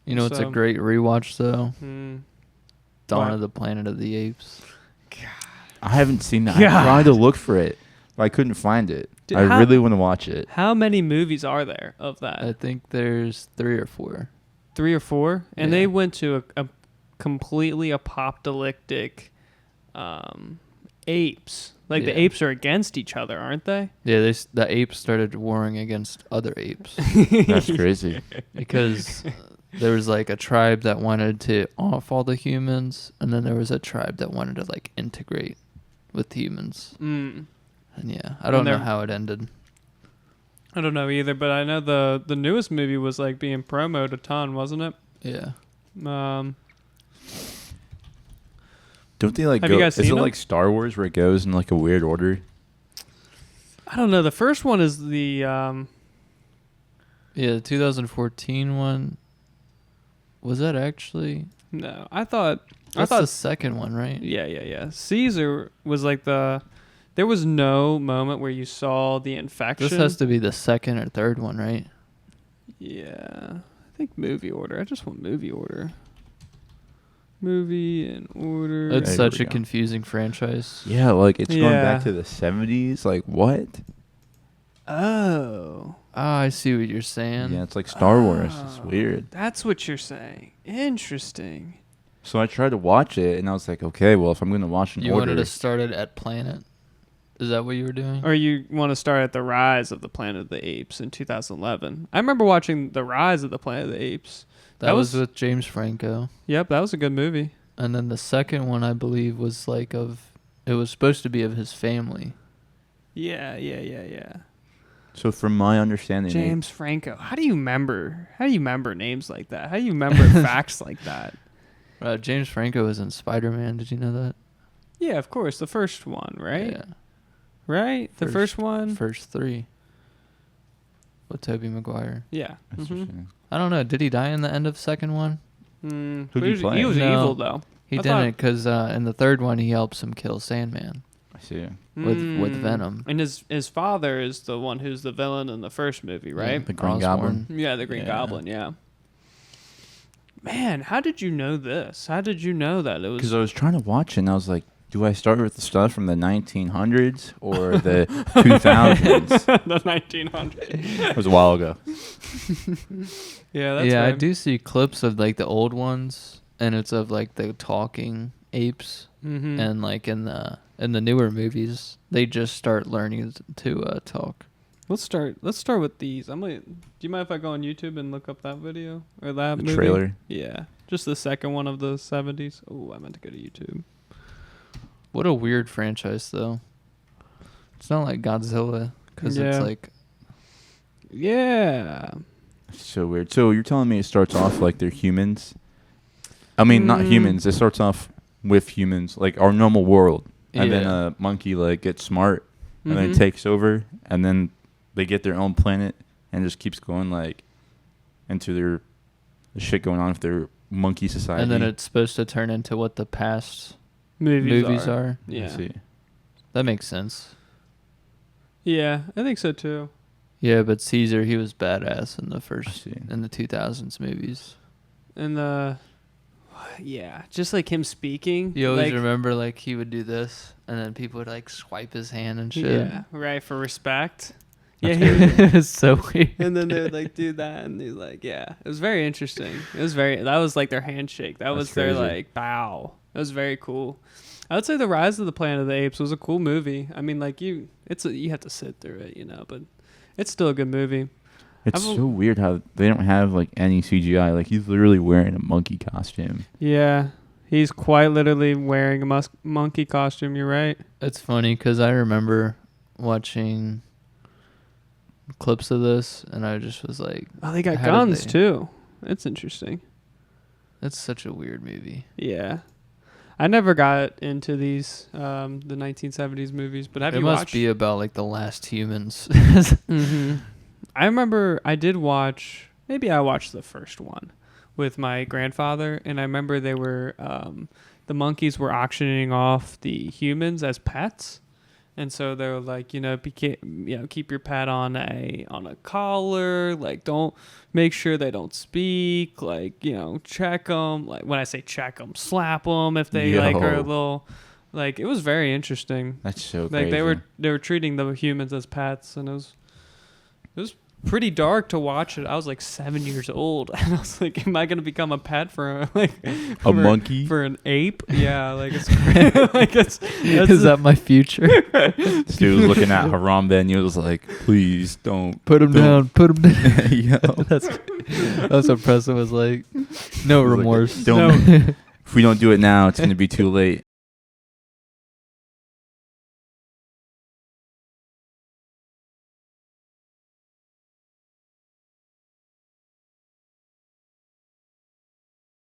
You know, it's a great rewatch though. Dawn What? of the Planet of the Apes. I haven't seen that. God. I tried to look for it, but I couldn't find it. Dude, I really want to watch it. How many movies are there of that? I think there's 3 or 4. 3 or 4? And Yeah. they went to a completely apocalyptic apes. Like Yeah. the apes are against each other, aren't they? Yeah, the apes started warring against other apes That's crazy. because there was like a tribe that wanted to off all the humans, and then there was a tribe that wanted to like integrate with humans. Mm. And yeah, I don't know they're- how it ended. I don't know either, but I know the newest movie was like being promoted a ton, wasn't it? Yeah. Don't they like Have go? you guys Is it seen them? like Star Wars where it goes in like a weird order? I don't know. The first one is the Yeah, the 2014 one. Was that actually? no. I thought That's the second one, right? yeah. Caesar was like there was no moment where you saw the infection. This has to be the second or third one, right? Yeah. I think movie order. I just want movie order. Movie and order. It's There such we a go. confusing franchise. Yeah, like it's going Yeah. back to the 70s. Like what? Oh. Ah, I see what you're saying. Yeah, it's like Star Wars. It's Oh. weird. That's what you're saying. Interesting. So I tried to watch it, and I was like, okay, well, if I'm going to watch an You order, wanted to start it at Planet. Is that what you were doing? Or you want to start at the Rise of the Planet of the Apes in 2011. I remember watching the Rise of the Planet of the Apes. That was with James Franco. Yep, that was a good movie. And then the second one, I believe, was like it was supposed to be of his family. Yeah. so from my understanding, James Franco. How do you remember names like that? How do you remember facts like that? James Franco was in Spider-Man. Did you know that? Yeah, of course. The first one, right? Yeah. Right? The first one? First 3. With Tobey Maguire. Yeah. That's Mhm. interesting. I don't know. Did he die in the end of second one? Mm, Who'd he he was, play? he was No. evil, though. He I didn't, because in the third one, he helps him kill Sandman I see. with Venom. And his father is the one who's the villain in the first movie, right? The Green Goblin. Yeah, the Green Yeah. Goblin, yeah. Man, how did you know this? How did you know that it was... Because I was trying to watch it, and I was like, do I start with the stuff from the 1900s or the 2000s? the 1900s. It was a while ago. Yeah, that's Yeah, I right. do see clips of like the old ones, and it's of like the talking apes, Mm-hmm. and like in the newer movies, they just start learning to talk. Let's start with these. Do you mind if I go on YouTube and look up that video or that The movie? trailer. Yeah, just the second one of the 70s. Oh, I meant to go to YouTube. What a weird franchise, though. It's not like Godzilla, because Yeah. it's like Yeah. So weird. So you're telling me it starts off like they're humans? I mean, not humans. It starts off with humans, like our normal world. And then Yeah. a monkey like gets smart and then Mhm. it takes over, and then they get their own planet and just keeps going like into the shit going on with their monkey society. and then it's supposed to turn into what the past movies are. I Yeah. see. That makes sense. Yeah, I think so too. Yeah, but Caesar, he was badass in the I first see. in the 2000s movies. And yeah, just like him speaking. You always like, remember like he would do this, and then people would like swipe his hand and shit. Yeah, right, for respect. That's Yeah, It was so weird. and then they would like do that, and he's like, yeah, it was very interesting. That was like their handshake. That was their crazy. like bow. It was very cool. I would say the Rise of the Planet of the Apes was a cool movie. I mean, like you have to sit through it, but it's still a good movie. It's I've- so weird how they don't have like any CGI. Like he's literally wearing a monkey costume. Yeah, he's quite literally wearing a monkey costume. You're right. It's funny because I remember watching clips of this, and I just was like, Oh, they got How did guns they- too. It's interesting. "That's such a weird movie." Yeah. I never got into these the 1970s movies, but have It you must watched? be about like the last humans. Mm-hmm. I remember I did watch. Maybe I watched the first one with my grandfather, and I remember the monkeys were auctioning off the humans as pets, And so they were like, keep your pet on a collar. Like, don't make sure they don't speak. Like, check them. Like, when I say check them, slap them if they like are a little. Like, it was very interesting. That's so like crazy. they were treating the humans as pets, and it was pretty dark to watch it. I was like 7 years old, and I was like, am I gonna become a pet for a monkey? For an ape? Yeah, like it's crazy. Like is that my future? This dude was looking at Harambe and he was like, please don't Put him down. Put him down. Yo. That's what Preston was like. No remorse. Don't. If we don't do it now, it's gonna be too late.